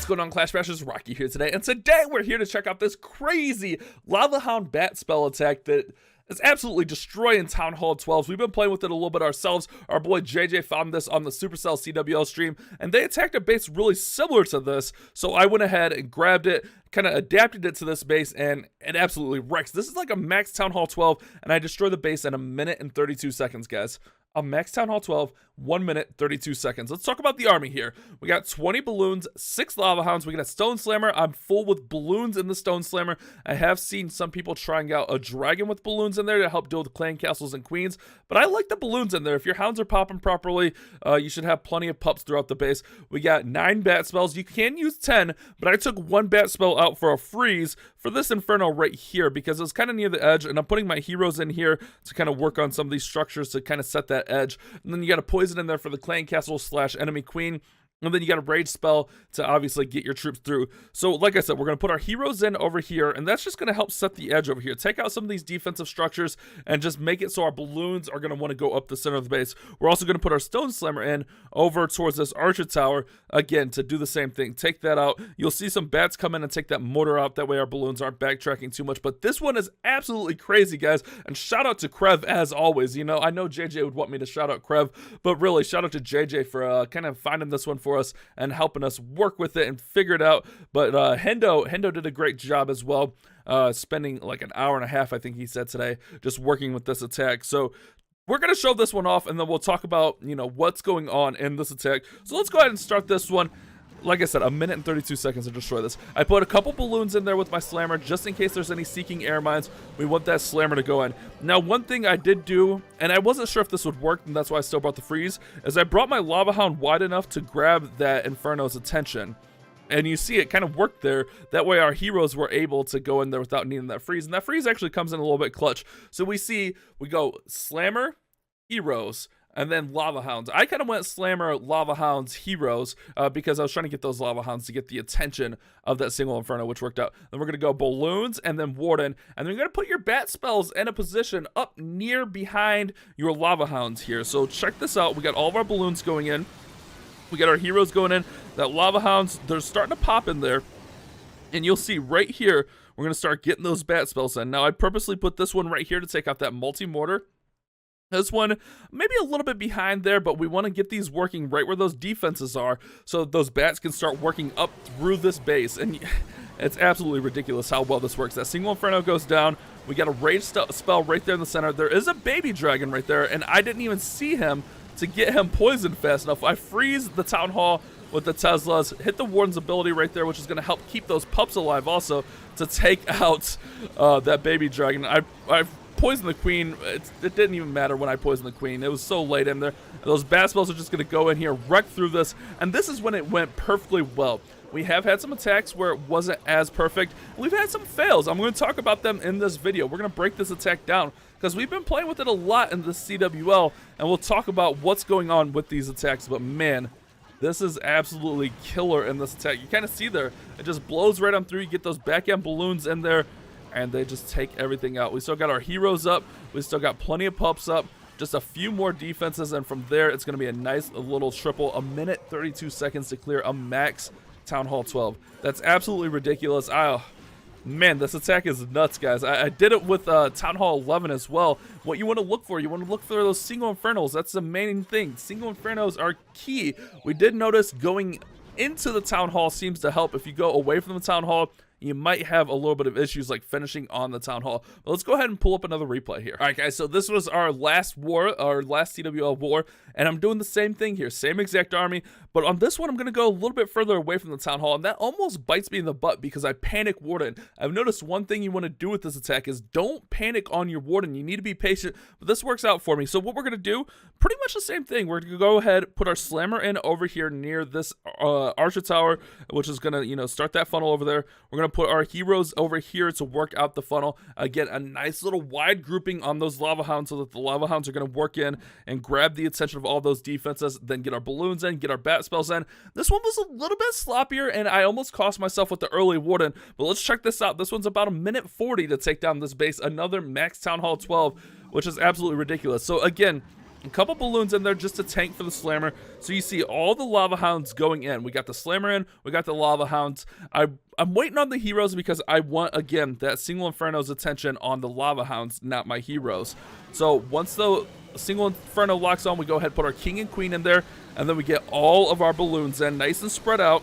What's going on, Clash Bashers? Rocky here today, and today we're here to check out this crazy Lava Hound bat spell attack that is absolutely destroying Town Hall 12s. We've been playing with it a little bit ourselves. Our boy JJ found this on the Supercell CWL stream, and they attacked a base really similar to this, so I went ahead and grabbed it, kind of adapted it to this base, and it absolutely wrecks. This is like a max Town Hall 12, and I destroyed the base in 1 minute and 32 seconds, guys. A max Town Hall 12, 1 minute, 32 seconds. Let's talk about the army here. We got 20 balloons, 6 lava hounds. We got a stone slammer. I'm full with balloons in the stone slammer. I have seen some people trying out a dragon with balloons in there to help deal with clan castles and queens, but I like the balloons in there. If your hounds are popping properly, you should have plenty of pups throughout the base. We got 9 bat spells. You can use 10, but I took 1 bat spell out for a freeze for this Inferno right here because it was kind of near the edge, and I'm putting my heroes in here to kind of work on some of these structures to kind of set that edge. And then you got a poison in there for the clan castle / enemy queen. And then you got a rage spell to obviously get your troops through. So like I said, we're going to put our heroes in over here, and that's just going to help set the edge over here. Take out some of these defensive structures and just make it so our balloons are going to want to go up the center of the base. We're also going to put our stone slammer in over towards this archer tower, again, to do the same thing. Take that out. You'll see some bats come in and take that mortar out. That way our balloons aren't backtracking too much. But this one is absolutely crazy, guys. And shout out to Krev as always. You know, I know JJ would want me to shout out Krev, but really, shout out to JJ for kind of finding this one for us and helping us work with it and figure it out. But Hendo did a great job as well, spending like an hour and a half, I think he said today, just working with this attack. So we're going to show this one off, and then we'll talk about, you know, what's going on in this attack. So let's go ahead and start this one. Like I said, 1 minute and 32 seconds to destroy this. I put a couple balloons in there with my slammer just in case there's any seeking air mines. We want that slammer to go in. Now, one thing I did do, and I wasn't sure if this would work, and that's why I still brought the freeze, is I brought my lava hound wide enough to grab that Inferno's attention. And you see it kind of worked there. That way our heroes were able to go in there without needing that freeze. And that freeze actually comes in a little bit clutch. So we go slammer, heroes, and then lava hounds. I kind of went slammer, lava hounds, heroes, because I was trying to get those lava hounds to get the attention of that single Inferno, which worked out. Then we're going to go balloons and then warden, and then you're going to put your bat spells in a position up near behind your lava hounds here. So check this out. We got all of our balloons going in. We got our heroes going in. That lava hounds, they're starting to pop in there. And you'll see right here, we're going to start getting those bat spells in. Now, I purposely put this one right here to take out that multi-mortar. This one, maybe a little bit behind there, but we want to get these working right where those defenses are so those bats can start working up through this base. And it's absolutely ridiculous how well this works. That single Inferno goes down. We got a rage spell right there in the center. There is a baby dragon right there, and I didn't even see him to get him poisoned fast enough. I freeze the Town Hall with the Teslas, hit the Warden's ability right there, which is going to help keep those pups alive also to take out that baby dragon. I poisoned the queen. It didn't even matter when I poisoned the queen. It was so late in there. Those bat spells are just going to go in here, wreck through this, and this is when it went perfectly well. We have had some attacks where it wasn't as perfect. We've had some fails. I'm going to talk about them in this video. We're going to break this attack down because we've been playing with it a lot in the CWL, and we'll talk about what's going on with these attacks. But man, this is absolutely killer in this attack. You kind of see there, it just blows right on through. You get those back end balloons in there, and they just take everything out. We still got our heroes up. We still got plenty of pups up. Just a few more defenses, and from there, it's going to be a nice little triple. 1 minute, 32 seconds to clear a max Town Hall 12. That's absolutely ridiculous. Man, this attack is nuts, guys. I did it with Town Hall 11 as well. What you want to look for, those single Infernos. That's the main thing. Single Infernos are key. We did notice going into the Town Hall seems to help. If you go away from the Town Hall, you might have a little bit of issues like finishing on the Town Hall. But let's go ahead and pull up another replay here. All right, guys, so this was our last war, our last CWL war, and I'm doing the same thing here, same exact army, but on this one, I'm going to go a little bit further away from the Town Hall, and that almost bites me in the butt because I panic Warden. I've noticed one thing you want to do with this attack is don't panic on your Warden. You need to be patient, but this works out for me. So what we're going to do, pretty much the same thing. We're going to go ahead, put our slammer in over here near this Archer Tower, which is going to, you know, start that funnel over there. We're going to put our heroes over here to work out the funnel. Again, a nice little wide grouping on those Lava Hounds so that the Lava Hounds are going to work in and grab the attention of all those defenses, then get our balloons in, get our bat spells in. This one was a little bit sloppier, and I almost cost myself with the early Warden, but let's check this out. This one's about 1 minute 40 to take down this base. Another max Town Hall 12, which is absolutely ridiculous. So again, A couple balloons in there just to tank for the slammer. So you see all the lava hounds going in. We got the slammer in, we got the lava hounds. I'm waiting on the heroes because I want, again, that single inferno's attention on the lava hounds, not my heroes. So once the single inferno locks on, we go ahead and put our king and queen in there, and then we get all of our balloons in nice and spread out.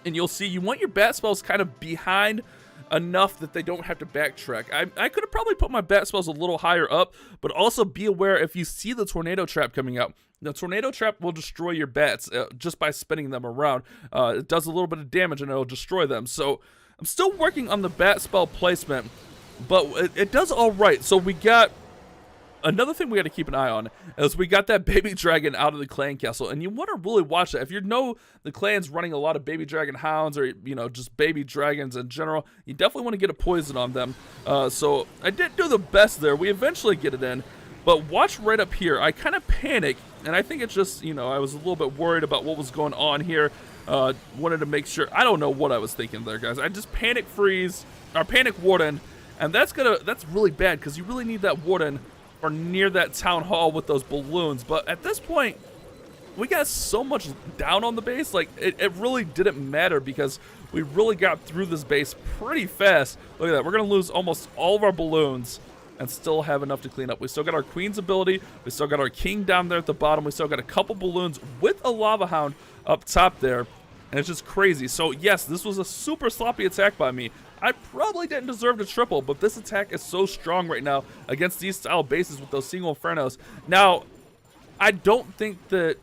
And you'll see you want your bat spells kind of behind enough that they don't have to backtrack. I could have probably put my bat spells a little higher up, but also be aware if you see the tornado trap coming out. The tornado trap will destroy your bats just by spinning them around. It does a little bit of damage and it'll destroy them. So I'm still working on the bat spell placement, but it does all right. So we got another thing we got to keep an eye on is we got that baby dragon out of the clan castle, and you want to really watch that. If you know the clan's running a lot of baby dragon hounds, or just baby dragons in general, you definitely want to get a poison on them. So I did do the best there. We eventually get it in, but watch right up here. I kind of panic, and I think it's just I was a little bit worried about what was going on here. Wanted to make sure. I don't know what I was thinking there, guys. I just panic freeze or panic warden, and that's really bad because you really need that warden or near that town hall with those balloons. But at this point, we got so much down on the base, like it really didn't matter because we really got through this base pretty fast. Look at that, we're gonna lose almost all of our balloons and still have enough to clean up. We still got our queen's ability, we still got our king down there at the bottom, we still got a couple balloons with a lava hound up top there, and it's just crazy. So yes, this was a super sloppy attack by me. I probably didn't deserve to triple, but this attack is so strong right now against these style bases with those single infernos. Now, I don't think that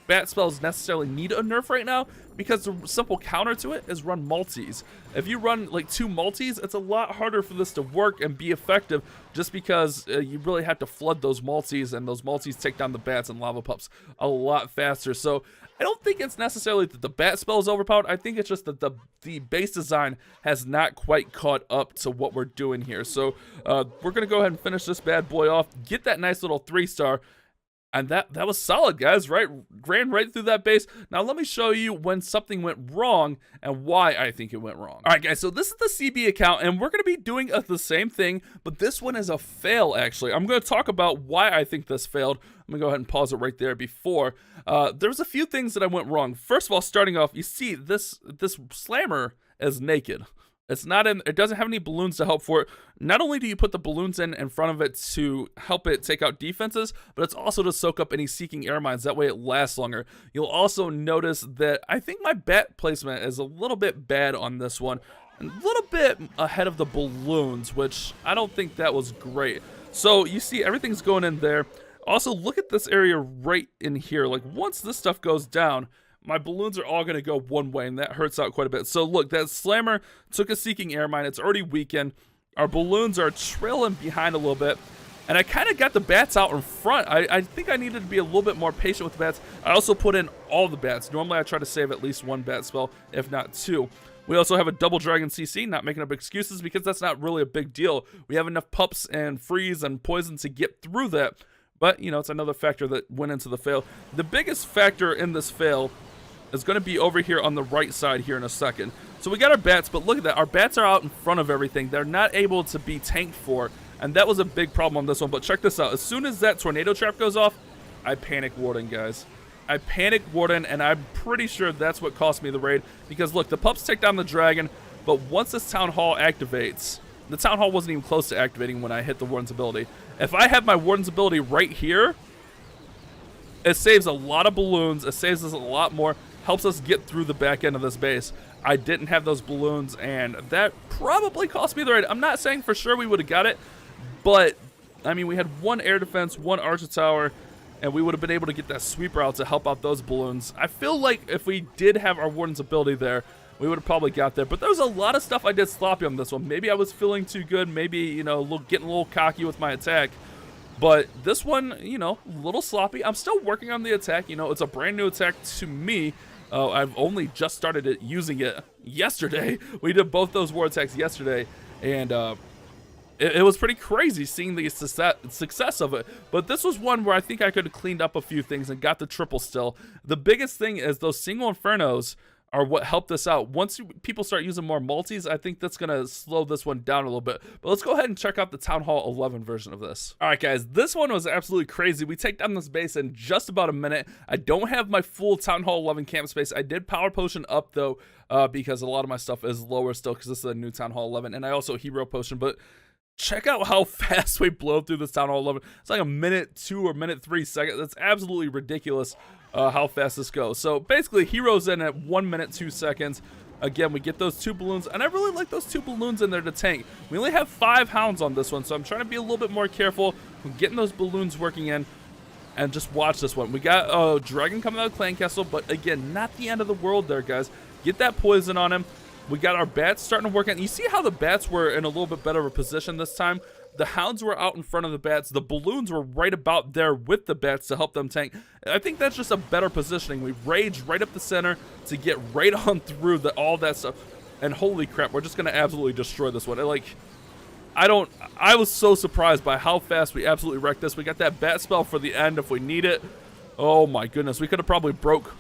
bat spells necessarily need a nerf right now, because the simple counter to it is run multis. If you run like 2 multis, it's a lot harder for this to work and be effective, just because you really have to flood those multis, and those multis take down the bats and lava pups a lot faster. So I don't think it's necessarily that the bat spell is overpowered. I think it's just that the base design has not quite caught up to what we're doing here. So we're gonna go ahead and finish this bad boy off, get that nice little 3-star. And that was solid, guys, right? Ran right through that base. Now, let me show you when something went wrong and why I think it went wrong. All right, guys, so this is the CB account, and we're going to be doing the same thing, but this one is a fail, actually. I'm going to talk about why I think this failed. I'm going to go ahead and pause it right there before. There's a few things that I went wrong. First of all, starting off, you see this slammer is naked. It's not in, it doesn't have any balloons to help for it. Not only do you put the balloons in front of it to help it take out defenses, but it's also to soak up any seeking air mines. That way it lasts longer. You'll also notice that I think my bat placement is a little bit bad on this one. A little bit ahead of the balloons, which I don't think that was great. So you see everything's going in there. Also, look at this area right in here. Like, once this stuff goes down, my balloons are all going to go one way, and that hurts out quite a bit. So look, that slammer took a seeking air mine. It's already weakened. Our balloons are trailing behind a little bit, and I kind of got the bats out in front. I think I needed to be a little bit more patient with the bats. I also put in all the bats. Normally I try to save at least 1 bat spell, if not 2. We also have a double dragon CC, not making up excuses because that's not really a big deal. We have enough pups and freeze and poison to get through that. But, it's another factor that went into the fail. The biggest factor in this fail is going to be over here on the right side here in a second. So we got our bats, but look at that. Our bats are out in front of everything. They're not able to be tanked for, and that was a big problem on this one. But check this out. As soon as that tornado trap goes off, I panic warden, guys. I panic warden, and I'm pretty sure that's what cost me the raid. Because look, the pups take down the dragon, but once this town hall activates, the town hall wasn't even close to activating when I hit the warden's ability. If I have my warden's ability right here, it saves a lot of balloons. It saves us a lot more. Helps us get through the back end of this base. I didn't have those balloons, and that probably cost me the raid. I'm not saying for sure we would have got it, but I mean, we had 1 air defense, 1 archer tower, and we would have been able to get that sweeper out to help out those balloons. I feel like if we did have our warden's ability there, we would have probably got there. But there was a lot of stuff I did sloppy on this one. Maybe I was feeling too good. Maybe, getting a little cocky with my attack. But this one, a little sloppy. I'm still working on the attack. It's a brand new attack to me. I've only just started using it yesterday. We did both those war attacks yesterday, and it was pretty crazy seeing the success of it. But this was one where I think I could have cleaned up a few things and got the triple still. The biggest thing is those single infernos are what helped this out. Once people start using more multis, I think that's going to slow this one down a little bit. But let's go ahead and check out the Town Hall 11 version of this. All right, guys, this one was absolutely crazy. We take down this base in just about a minute. I don't have my full Town Hall 11 camp space. I did power potion up, though, because a lot of my stuff is lower still because this is a new Town Hall 11. And I also hero potion, but check out how fast we blow through this Town Hall 11. It's like a minute 2 or minute 3 seconds. That's absolutely ridiculous how fast this goes. So basically, heroes in at 1 minute 2 seconds. Again, we get those 2 balloons, and I really like those 2 balloons in there to tank. We only have 5 hounds on this one, so I'm trying to be a little bit more careful with getting those balloons working in. And just watch this one. We got a dragon coming out of Clan Castle, but again, not the end of the world there, guys. Get that poison on him. We got our bats starting to work on. You see how the bats were in a little bit better of a position this time? The hounds were out in front of the bats. The balloons were right about there with the bats to help them tank. I think that's just a better positioning. We rage right up the center to get right on through all that stuff. And holy crap, we're just going to absolutely destroy this one. I was so surprised by how fast we absolutely wrecked this. We got that bat spell for the end if we need it. Oh my goodness, we could have probably broke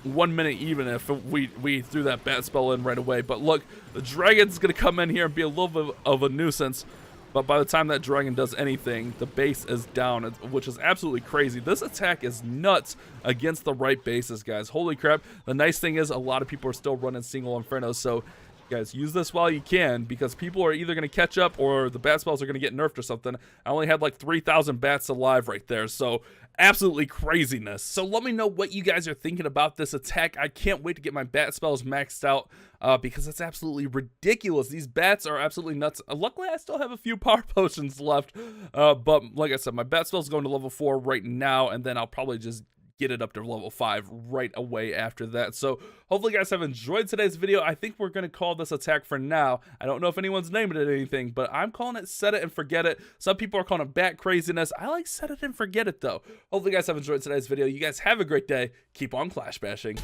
1 minute even if we threw that bat spell in right away. But look, the dragon's going to come in here and be a little bit of a nuisance. But by the time that dragon does anything, the base is down, which is absolutely crazy. This attack is nuts against the right bases, guys. Holy crap. The nice thing is a lot of people are still running single Infernos, so guys, use this while you can, because people are either going to catch up or the bat spells are going to get nerfed or something. I only had like 3,000 bats alive right there, so absolutely craziness. So let me know what you guys are thinking about this attack. I can't wait to get my bat spells maxed out because it's absolutely ridiculous. These bats are absolutely nuts. Luckily, I still have a few power potions left, but like I said, my bat spell's going to level 4 right now, and then I'll probably just get it up to level 5 right away after that. So hopefully you guys have enjoyed today's video. I think we're going to call this attack for now. I don't know if anyone's naming it anything, but I'm calling it set it and forget it. Some people are calling it bat craziness. I like set it and forget it though. Hopefully you guys have enjoyed today's video. You guys have a great day. Keep on clash bashing.